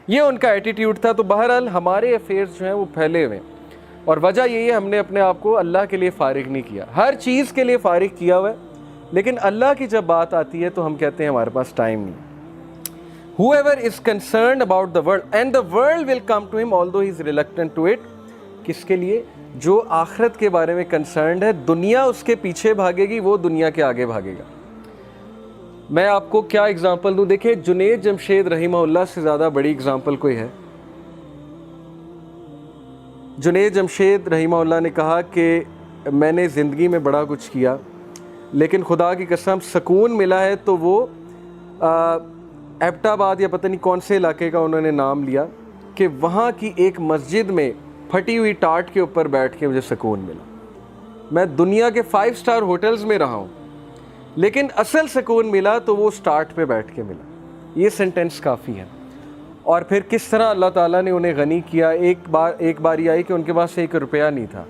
یہ ان کا ایٹیٹیوڈ تھا. تو بہرحال ہمارے افیئرز جو ہیں وہ پھیلے ہوئے ہیں, اور وجہ یہی ہے ہم نے اپنے آپ کو اللہ کے لیے فارغ نہیں کیا. ہر چیز کے لیے فارغ کیا ہوا ہے, لیکن اللہ کی جب بات آتی ہے تو ہم کہتے ہیں ہمارے پاس ٹائم نہیں. Whoever is concerned about the world and the world will come to him although he is reluctant to it. کس کے لیے؟ جو آخرت کے بارے میں کنسرنڈ ہے, دنیا اس کے پیچھے بھاگے گی, وہ دنیا کے آگے بھاگے گا. میں آپ کو کیا اگزامپل دوں؟ دیکھیں جنید جمشید رحمہ اللہ سے زیادہ بڑی اگزامپل کوئی ہے؟ جنید جمشید رحمہ اللہ نے کہا کہ میں نے زندگی میں بڑا کچھ کیا, لیکن خدا کی قسم سکون ملا ہے تو وہ ایبٹ آباد یا پتہ نہیں کون سے علاقے کا انہوں نے نام لیا, کہ وہاں کی ایک مسجد میں پھٹی ہوئی ٹاٹ کے اوپر بیٹھ کے مجھے سکون ملا. میں دنیا کے 5 اسٹار ہوٹلز میں رہا ہوں, لیکن اصل سکون ملا تو وہ اس ٹاٹ پہ بیٹھ کے ملا. یہ سینٹینس کافی ہے. اور پھر کس طرح اللہ تعالیٰ نے انہیں غنی کیا. ایک باری آئی کہ ان کے پاس 1 روپیہ نہیں تھا,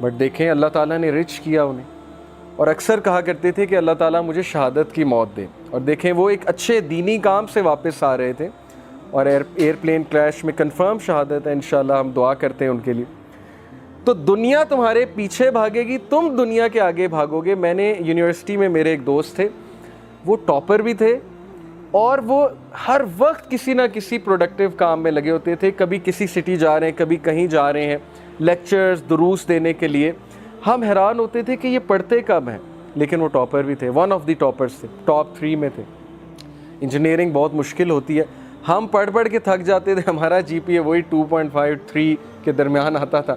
بٹ دیکھیں اللہ تعالیٰ نے رچ کیا انہیں. اور اکثر کہا کرتے تھے کہ اللہ تعالیٰ مجھے شہادت کی موت دے. اور دیکھیں وہ ایک اچھے دینی کام سے واپس آ رہے تھے, اور ایئرپلین کریش میں کنفرم شہادت ہے, انشاءاللہ ہم دعا کرتے ہیں ان کے لیے. تو دنیا تمہارے پیچھے بھاگے گی, تم دنیا کے آگے بھاگو گے. میں نے یونیورسٹی میں میرے ایک دوست تھے, وہ ٹاپر بھی تھے, اور وہ ہر وقت کسی نہ کسی پروڈکٹیو کام میں لگے ہوتے تھے. کبھی کسی سٹی جا رہے ہیں, کبھی کہیں جا رہے ہیں, لیکچرز دروس دینے کے لیے. ہم حیران ہوتے تھے کہ یہ پڑھتے کب ہیں, لیکن وہ ٹاپر بھی تھے, ون آف دی ٹاپرز تھے, ٹاپ 3 میں تھے. انجینئرنگ بہت مشکل ہوتی ہے, ہم پڑھ کے تھک جاتے تھے. ہمارا جی پی اے وہی 2.5 3 کے درمیان آتا تھا,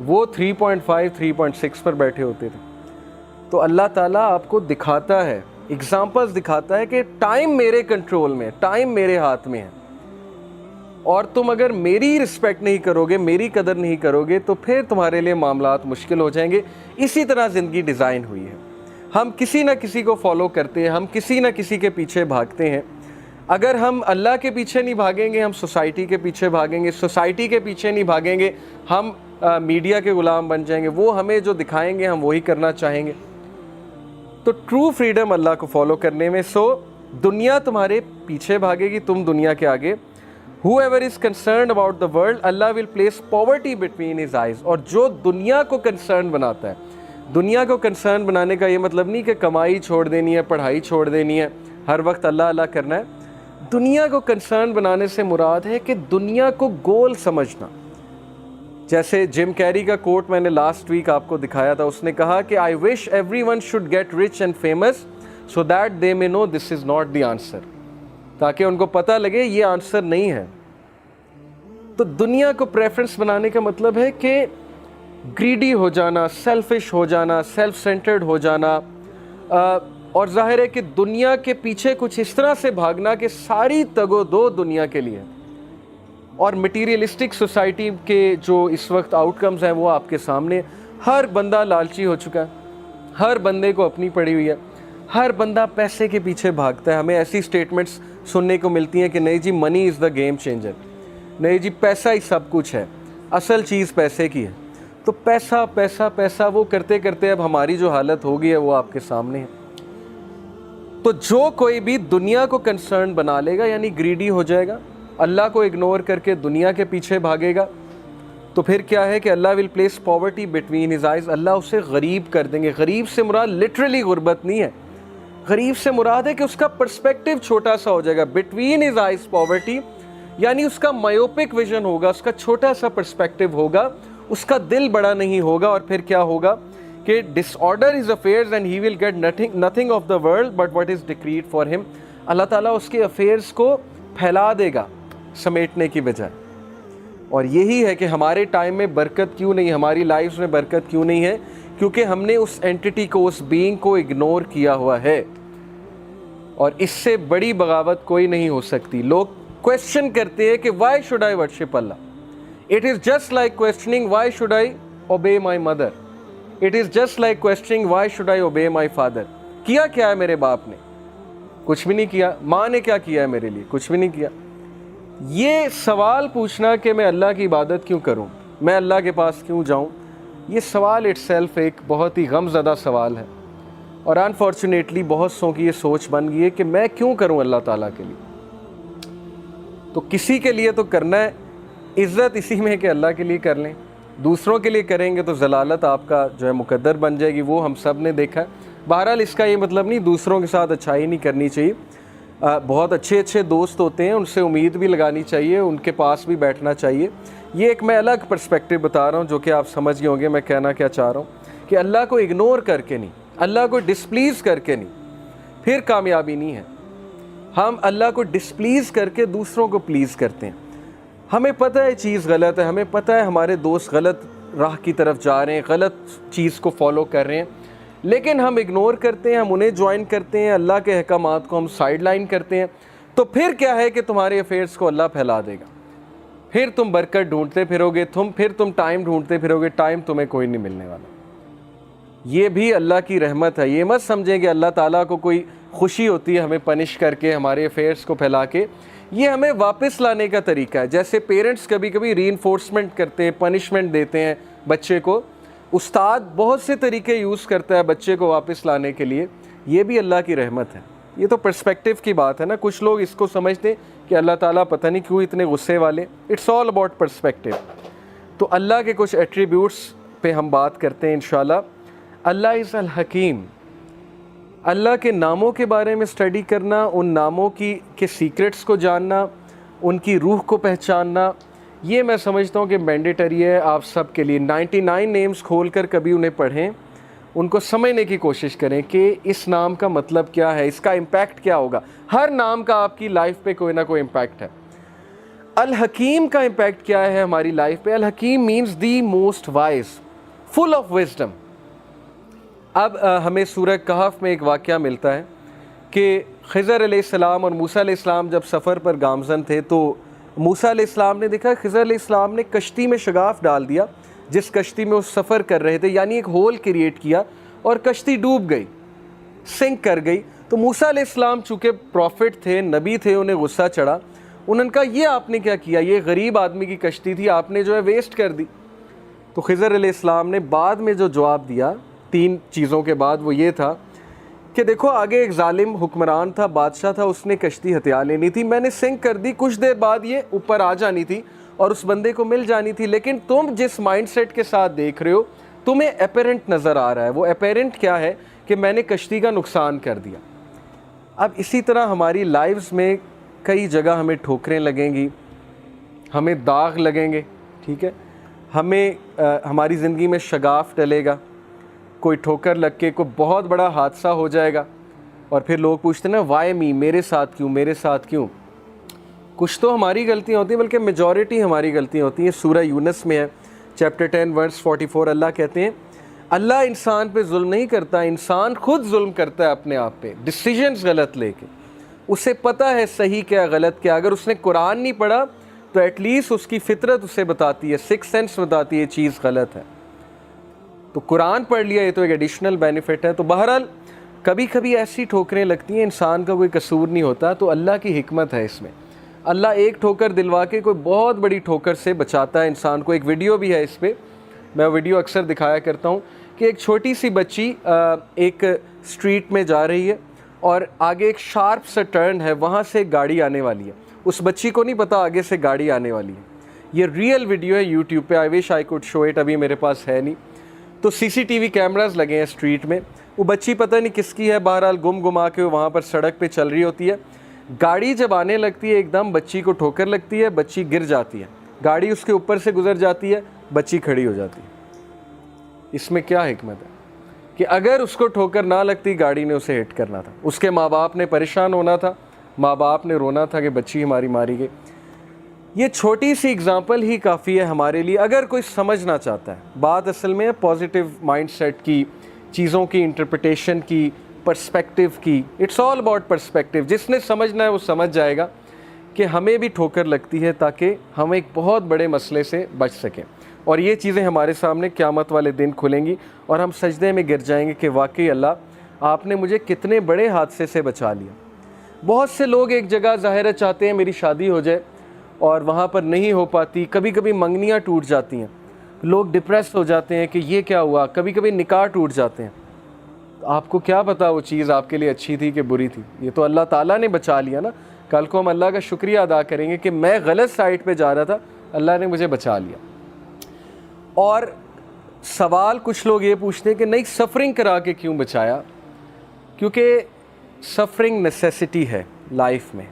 وہ 3.5 3.6 پر بیٹھے ہوتے تھے. تو اللہ تعالیٰ آپ کو دکھاتا ہے, ایگزامپلز دکھاتا ہے کہ ٹائم میرے کنٹرول میں, ٹائم میرے ہاتھ میں ہے, اور تم اگر میری رسپیکٹ نہیں کرو گے, میری قدر نہیں کرو گے, تو پھر تمہارے لیے معاملات مشکل ہو جائیں گے. اسی طرح زندگی ڈیزائن ہوئی ہے. ہم کسی نہ کسی کو فالو کرتے ہیں, ہم کسی نہ کسی کے پیچھے بھاگتے ہیں. اگر ہم اللہ کے پیچھے نہیں بھاگیں گے, ہم سوسائٹی کے پیچھے بھاگیں گے. سوسائٹی کے پیچھے نہیں بھاگیں گے, ہم میڈیا کے غلام بن جائیں گے. وہ ہمیں جو دکھائیں گے ہم وہی کرنا چاہیں گے. تو ٹرو فریڈم اللہ کو فالو کرنے میں. سو دنیا تمہارے پیچھے بھاگے گی, تم دنیا کے آگے. Whoever is concerned about the world, Allah will place poverty between his eyes. اور جو دنیا کو کنسرن بناتا ہے, دنیا کو کنسرن بنانے کا یہ مطلب نہیں کہ کمائی چھوڑ دینی ہے, پڑھائی چھوڑ دینی ہے, ہر وقت اللہ اللہ کرنا ہے. دنیا کو کنسرن بنانے سے مراد ہے کہ دنیا کو گول سمجھنا. جیسے جم کیری کا کوٹ میں نے لاسٹ ویک آپ کو دکھایا تھا, اس نے کہا کہ I wish everyone should get rich and famous so that they may know this is not the answer. تاکہ ان کو پتہ لگے یہ آنسر نہیں ہے. تو دنیا کو پریفرنس بنانے کا مطلب ہے کہ گریڈی ہو جانا, سیلفش ہو جانا, سیلف سینٹرڈ ہو جانا, اور ظاہر ہے کہ دنیا کے پیچھے کچھ اس طرح سے بھاگنا کہ ساری تگ و دو دنیا کے لیے. اور مٹیریلسٹک سوسائٹی کے جو اس وقت آؤٹ کمز ہیں وہ آپ کے سامنے. ہر بندہ لالچی ہو چکا ہے, ہر بندے کو اپنی پڑی ہوئی ہے, ہر بندہ پیسے کے پیچھے بھاگتا ہے. ہمیں ایسی سٹیٹمنٹس سننے کو ملتی ہیں کہ نہیں جی منی از دا گیم چینجر, نہیں جی پیسہ ہی سب کچھ ہے, اصل چیز پیسے کی ہے. تو پیسہ پیسہ پیسہ وہ کرتے کرتے اب ہماری جو حالت ہوگی ہے وہ آپ کے سامنے ہے. تو جو کوئی بھی دنیا کو کنسرن بنا لے گا, یعنی گریڈی ہو جائے گا, اللہ کو اگنور کر کے دنیا کے پیچھے بھاگے گا, تو پھر کیا ہے کہ Allah will place poverty between his eyes. Allah اسے غریب کر دیں گے. غریب سے مراد لٹرلی غربت نہیں ہے, غریب سے مراد ہے کہ اس کا پرسپیکٹیو چھوٹا سا ہو جائے گا. بٹوین ہز آئیز پاورٹی, یعنی اس کا مایوپک ویژن ہوگا, اس کا چھوٹا سا پرسپیکٹیو ہوگا, اس کا دل بڑا نہیں ہوگا. اور پھر کیا ہوگا کہ disorder his affairs and he will get nothing of the world but what is decreed for him. Allah تعالیٰ اس کے افیئرز کو پھیلا دے گا سمیٹنے کی بجائے. اور یہی ہے کہ ہمارے ٹائم میں برکت کیوں نہیں, ہماری لائفز میں برکت کیوں نہیں ہے, کیونکہ ہم نے اس اینٹی کو, اس بینگ کو اگنور کیا ہوا ہے. اور اس سے بڑی بغاوت کوئی نہیں ہو سکتی. لوگ کویسچن کرتے ہیں کہ why should I worship Allah. It is just like questioning why should I obey my mother. It is just like questioning why should I obey my father. کیا کیا ہے میرے باپ نے؟ کچھ بھی نہیں کیا. ماں نے کیا کیا ہے میرے لیے؟ کچھ بھی نہیں کیا. یہ سوال پوچھنا کہ میں اللہ کی عبادت کیوں کروں, میں اللہ کے پاس کیوں جاؤں, یہ سوال اٹ سیلف ایک بہت ہی غم زدہ سوال ہے. اور انفارچونیٹلی بہت سو کی یہ سوچ بن گئی ہے کہ میں کیوں کروں اللہ تعالیٰ کے لیے. تو کسی کے لیے تو کرنا ہے، عزت اسی میں کہ اللہ کے لیے کر لیں، دوسروں کے لیے کریں گے تو ضلالت آپ کا جو ہے مقدر بن جائے گی، وہ ہم سب نے دیکھا ہے۔ بہرحال اس کا یہ مطلب نہیں دوسروں کے ساتھ اچھائی نہیں کرنی چاہیے، بہت اچھے دوست ہوتے ہیں، ان سے امید بھی لگانی چاہیے، ان کے پاس بھی بیٹھنا چاہیے۔ یہ ایک میں الگ پرسپیکٹیو بتا رہا ہوں جو کہ آپ سمجھ گئے ہوں گے میں کہنا کیا چاہ رہا ہوں، کہ اللہ کو اگنور کر کے نہیں، اللہ کو ڈسپلیز کر کے نہیں، پھر کامیابی نہیں ہے۔ ہم اللہ کو ڈسپلیز کر کے دوسروں کو پلیز کرتے ہیں۔ ہمیں پتہ ہے چیز غلط ہے، ہمیں پتہ ہے ہمارے دوست غلط راہ کی طرف جا رہے ہیں، غلط چیز کو فالو کر رہے ہیں، لیکن ہم اگنور کرتے ہیں، ہم انہیں جوائن کرتے ہیں، اللہ کے احکامات کو ہم سائیڈ لائن کرتے ہیں، تو پھر کیا ہے کہ تمہارے افیئرس کو اللہ پھیلا دے گا، پھر تم برکت ڈھونڈتے پھرو گے، پھر تم ٹائم ڈھونڈتے پھرو گے، ٹائم تمہیں کوئی نہیں ملنے والا۔ یہ بھی اللہ کی رحمت ہے، یہ مت سمجھیں کہ اللہ تعالیٰ کو کوئی خوشی ہوتی ہے ہمیں پنش کر کے، ہمارے افیئرس کو پھیلا کے۔ یہ ہمیں واپس لانے کا طریقہ ہے، جیسے پیرنٹس کبھی کبھی ری انفورسمنٹ کرتے ہیں، پنشمنٹ دیتے ہیں بچے کو، استاد بہت سے طریقے یوز کرتا ہے بچے کو واپس لانے کے لیے، یہ بھی اللہ کی رحمت ہے۔ یہ تو پرسپیکٹیو کی بات ہے نا، کچھ لوگ اس کو سمجھتے ہیں کہ اللہ تعالیٰ پتہ نہیں کیوں اتنے غصے والے، اٹس آل اباؤٹ پرسپیکٹیو۔ تو اللہ کے کچھ ایٹریبیوٹس پہ ہم بات کرتے ہیں انشاءاللہ۔ اللہ از الحکیم، اللہ کے ناموں کے بارے میں اسٹڈی کرنا، ان ناموں کے سیکرٹس کو جاننا، ان کی روح کو پہچاننا، یہ میں سمجھتا ہوں کہ مینڈیٹری ہے آپ سب کے لیے۔ 99 نیمز کھول کر کبھی انہیں پڑھیں، ان کو سمجھنے کی کوشش کریں کہ اس نام کا مطلب کیا ہے، اس کا امپیکٹ کیا ہوگا۔ ہر نام کا آپ کی لائف پہ کوئی نہ کوئی امپیکٹ ہے۔ الحکیم کا امپیکٹ کیا ہے ہماری لائف پہ؟ الحکیم means the most wise, full of wisdom. اب ہمیں سورہ کہف میں ایک واقعہ ملتا ہے کہ خضر علیہ السلام اور موسیٰ علیہ السلام جب سفر پر گامزن تھے تو موسیٰ علیہ السلام نے دیکھا خضر علیہ السلام نے کشتی میں شگاف ڈال دیا، جس کشتی میں وہ سفر کر رہے تھے، یعنی ایک ہول کریٹ کیا، اور کشتی ڈوب گئی، سنک کر گئی۔ تو موسیٰ علیہ السلام چونکہ پروفٹ تھے، نبی تھے، انہیں غصہ چڑھا، انہوں نے کہا یہ آپ نے کیا کیا، یہ غریب آدمی کی کشتی تھی، آپ نے جو ہے ویسٹ کر دی۔ تو خضر علیہ السلام نے بعد میں جو جواب دیا 3 چیزوں کے بعد، وہ یہ تھا کہ دیکھو آگے ایک ظالم حکمران تھا، بادشاہ تھا، اس نے کشتی ہتھیا لینی تھی، میں نے سنک کر دی، کچھ دیر بعد یہ اوپر آ جانی تھی اور اس بندے کو مل جانی تھی، لیکن تم جس مائنڈ سیٹ کے ساتھ دیکھ رہے ہو تمہیں اپیرنٹ نظر آ رہا ہے، وہ اپیرنٹ کیا ہے کہ میں نے کشتی کا نقصان کر دیا۔ اب اسی طرح ہماری لائفز میں کئی جگہ ہمیں ٹھوکریں لگیں گی، ہمیں داغ لگیں گے، ٹھیک ہے، ہمیں ہماری زندگی میں شگاف ڈلے گا، کوئی ٹھوکر لگ کے کوئی بہت بڑا حادثہ ہو جائے گا، اور پھر لوگ پوچھتے ہیں نا وائی می، میرے ساتھ کیوں، میرے ساتھ کیوں؟ کچھ تو ہماری غلطیاں ہوتی ہیں، بلکہ میجورٹی ہماری غلطیاں ہوتی ہیں۔ سورہ یونس میں ہے چیپٹر 10 ورس 44، اللہ کہتے ہیں اللہ انسان پہ ظلم نہیں کرتا، انسان خود ظلم کرتا ہے اپنے آپ پہ، ڈیسیژنز غلط لے کے۔ اسے پتہ ہے صحیح کیا غلط کیا، اگر اس نے قرآن نہیں پڑھا تو ایٹ لیسٹ اس کی فطرت اسے بتاتی ہے، سکس سینس بتاتی ہے یہ چیز غلط ہے۔ تو قرآن پڑھ لیا، یہ تو ایک ایڈیشنل بینیفٹ ہے۔ تو بہرحال کبھی کبھی ایسی ٹھوکریں لگتی ہیں، انسان کا کوئی قصور نہیں ہوتا، تو اللہ کی حکمت ہے اس میں۔ اللہ ایک ٹھوکر دلوا کے کوئی بہت بڑی ٹھوکر سے بچاتا ہے انسان کو۔ ایک ویڈیو بھی ہے اس پہ، میں ویڈیو اکثر دکھایا کرتا ہوں کہ ایک چھوٹی سی بچی ایک اسٹریٹ میں جا رہی ہے اور آگے ایک شارپ سا ٹرن ہے، وہاں سے ایک گاڑی آنے والی ہے، اس بچی کو نہیں پتا آگے سے گاڑی آنے والی ہے۔ یہ ریئل ویڈیو ہے یوٹیوب پہ، آئی وش آئی کوڈ شو اٹ، ابھی میرے پاس ہے نہیں۔ تو سی سی ٹی وی کیمراز لگے ہیں اسٹریٹ میں، وہ بچی پتہ نہیں کس کی ہے، بہرحال گما کے وہاں پر سڑک پہ چل رہی ہوتی ہے، گاڑی جب آنے لگتی ہے ایک دم بچی کو ٹھوکر لگتی ہے، بچی گر جاتی ہے، گاڑی اس کے اوپر سے گزر جاتی ہے، بچی کھڑی ہو جاتی ہے۔ اس میں کیا حکمت ہے کہ اگر اس کو ٹھوکر نہ لگتی گاڑی نے اسے ہٹ کرنا تھا، اس کے ماں باپ نے پریشان ہونا تھا، ماں باپ نے رونا تھا کہ بچی ہماری ماری گئی۔ یہ چھوٹی سی اگزامپل ہی کافی ہے ہمارے لیے اگر کوئی سمجھنا چاہتا ہے۔ بات اصل میں پازیٹیو مائنڈ سیٹ کی، چیزوں کی انٹرپریٹیشن کی، پرسپیکٹیو کی، اٹس آل اباؤٹ پرسپیکٹیو۔ جس نے سمجھنا ہے وہ سمجھ جائے گا کہ ہمیں بھی ٹھوکر لگتی ہے تاکہ ہم ایک بہت بڑے مسئلے سے بچ سکیں، اور یہ چیزیں ہمارے سامنے قیامت والے دن کھلیں گی اور ہم سجدے میں گر جائیں گے کہ واقعی اللہ آپ نے مجھے کتنے بڑے حادثے سے بچا لیا۔ بہت سے لوگ ایک جگہ ظاہر چاہتے ہیں میری شادی ہو جائے اور وہاں پر نہیں ہو پاتی، کبھی کبھی منگنیاں ٹوٹ جاتی ہیں، لوگ ڈپریس ہو جاتے ہیں کہ یہ کیا ہوا، کبھی کبھی نکاح ٹوٹ جاتے ہیں۔ آپ کو کیا پتا وہ چیز آپ کے لیے اچھی تھی کہ بری تھی؟ یہ تو اللہ تعالیٰ نے بچا لیا نا۔ کل کو ہم اللہ کا شکریہ ادا کریں گے کہ میں غلط سائٹ پہ جا رہا تھا, اللہ نے مجھے بچا لیا. اور سوال کچھ لوگ یہ پوچھتے ہیں کہ نہیں سفرنگ کرا کے کیوں بچایا؟ کیونکہ سفرنگ نیسیسٹی ہے لائف میں.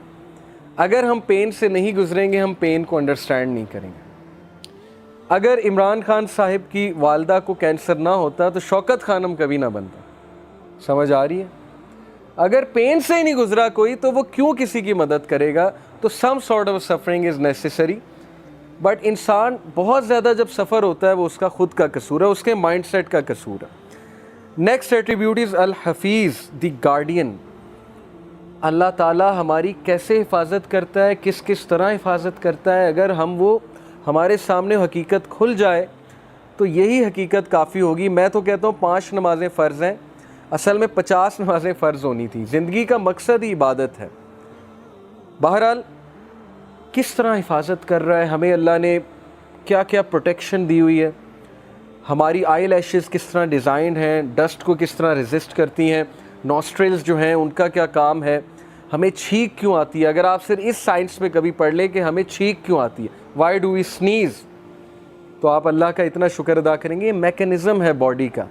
اگر ہم پین سے نہیں گزریں گے ہم پین کو انڈرسٹینڈ نہیں کریں گے. اگر عمران خان صاحب کی والدہ کو کینسر نہ ہوتا تو شوکت خانم کبھی نہ بنتا. سمجھ آ رہی ہے؟ اگر پین سے ہی نہیں گزرا کوئی تو وہ کیوں کسی کی مدد کرے گا؟ تو some sort of suffering is necessary. But انسان بہت زیادہ جب سفر ہوتا ہے وہ اس کا خود کا قصور ہے, اس کے مائنڈ سیٹ کا قصور ہے. Next attribute is Al-Hafiz, the guardian. Allah تعالیٰ ہماری کیسے حفاظت کرتا ہے, کس کس طرح حفاظت کرتا ہے. اگر وہ ہمارے سامنے حقیقت کھل جائے تو یہی حقیقت کافی ہوگی. میں تو کہتا ہوں 5 نمازیں فرض ہیں, اصل میں 50 نمازیں فرض ہونی تھیں. زندگی کا مقصد ہی عبادت ہے. بہرحال کس طرح حفاظت کر رہا ہے ہمیں اللہ نے, کیا کیا پروٹیکشن دی ہوئی ہے. ہماری آئی لیشز کس طرح ڈیزائنڈ ہیں, ڈسٹ کو کس طرح ریزسٹ کرتی ہیں, نوسٹرلز جو ہیں ان کا کیا کام ہے, ہمیں چھینک کیوں آتی ہے. اگر آپ صرف اس سائنس میں کبھی پڑھ لیں کہ ہمیں چھینک کیوں آتی ہے, وائی ڈو وی سنیز, تو آپ اللہ کا اتنا شکر ادا کریں گے. یہ میکینزم ہے باڈی کا.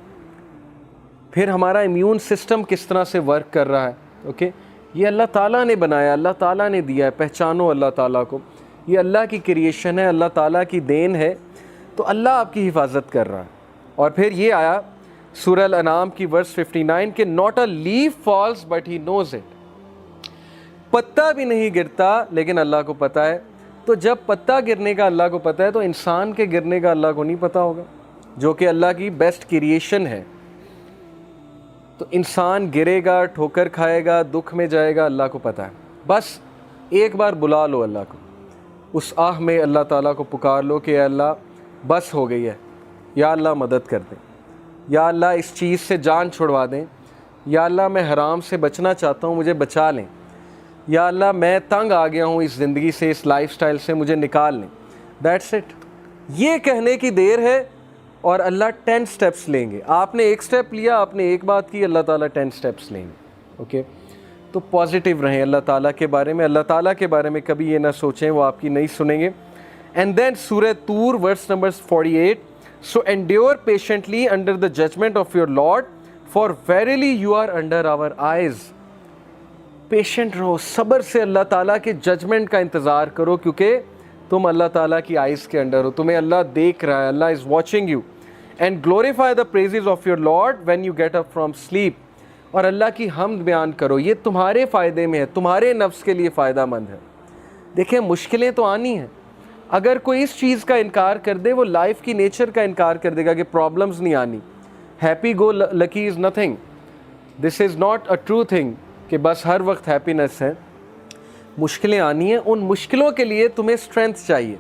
پھر ہمارا امیون سسٹم کس طرح سے ورک کر رہا ہے. اوکے, یہ اللہ تعالیٰ نے بنایا, اللہ تعالیٰ نے دیا ہے. پہچانو اللہ تعالیٰ کو, یہ اللہ کی کریشن ہے, اللہ تعالیٰ کی دین ہے. تو اللہ آپ کی حفاظت کر رہا ہے. اور پھر یہ آیا سورہ الانعام کی ورس 59 کہ not a leaf falls but he knows it. پتا بھی نہیں گرتا لیکن اللہ کو پتا ہے. تو جب پتا گرنے کا اللہ کو پتا ہے تو انسان کے گرنے کا اللہ کو نہیں پتا ہوگا, جو کہ اللہ کی بیسٹ کریشن ہے. تو انسان گرے گا, ٹھوکر کھائے گا, دکھ میں جائے گا, اللہ کو پتا ہے. بس ایک بار بلا لو اللہ کو, اس آہ میں اللہ تعالیٰ کو پکار لو کہ اے اللہ بس ہو گئی ہے, یا اللہ مدد کر دیں, یا اللہ اس چیز سے جان چھڑوا دیں, یا اللہ میں حرام سے بچنا چاہتا ہوں مجھے بچا لیں, یا اللہ میں تنگ آ گیا ہوں اس زندگی سے, اس لائف سٹائل سے, مجھے نکال لیں. That's it. یہ کہنے کی دیر ہے اور اللہ 10 سٹیپس لیں گے. آپ نے ایک سٹیپ لیا, آپ نے ایک بات کی, اللہ تعالیٰ 10 سٹیپس لیں گے. اوکے, تو پازیٹیو رہیں اللہ تعالیٰ کے بارے میں. اللہ تعالیٰ کے بارے میں کبھی یہ نہ سوچیں وہ آپ کی نہیں سنیں گے. اینڈ دین سورہ طور verse number 48, so endure patiently under the judgment of your Lord, for verily you are under our eyes. Patient رہو, صبر سے اللہ تعالیٰ کے ججمنٹ کا انتظار کرو, کیونکہ تم اللہ تعالیٰ کی آئیز کے انڈر ہو, تمہیں اللہ دیکھ رہا ہے, Allah is watching you. And glorify the praises of your lord when you get up from sleep. اور اللہ کی حمد بیان کرو, یہ تمہارے فائدے میں ہے, تمہارے نفس کے لیے فائدہ مند ہے. دیکھیں مشکلیں تو آنی ہیں. اگر کوئی اس چیز کا انکار کر دے وہ لائف کی نیچر کا انکار کر دے گا کہ پرابلمز نہیں آنی. Happy go lucky is nothing. This is not a true thing کہ بس ہر وقت ہیپینس ہے. مشکلیں آنی ہیں, ان مشکلوں کے لیے تمہیں اسٹرینتھ چاہیے.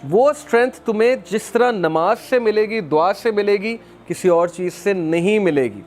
وہ اسٹرینتھ تمہیں جس طرح نماز سے ملے گی, دعا سے ملے گی, کسی اور چیز سے نہیں ملے گی.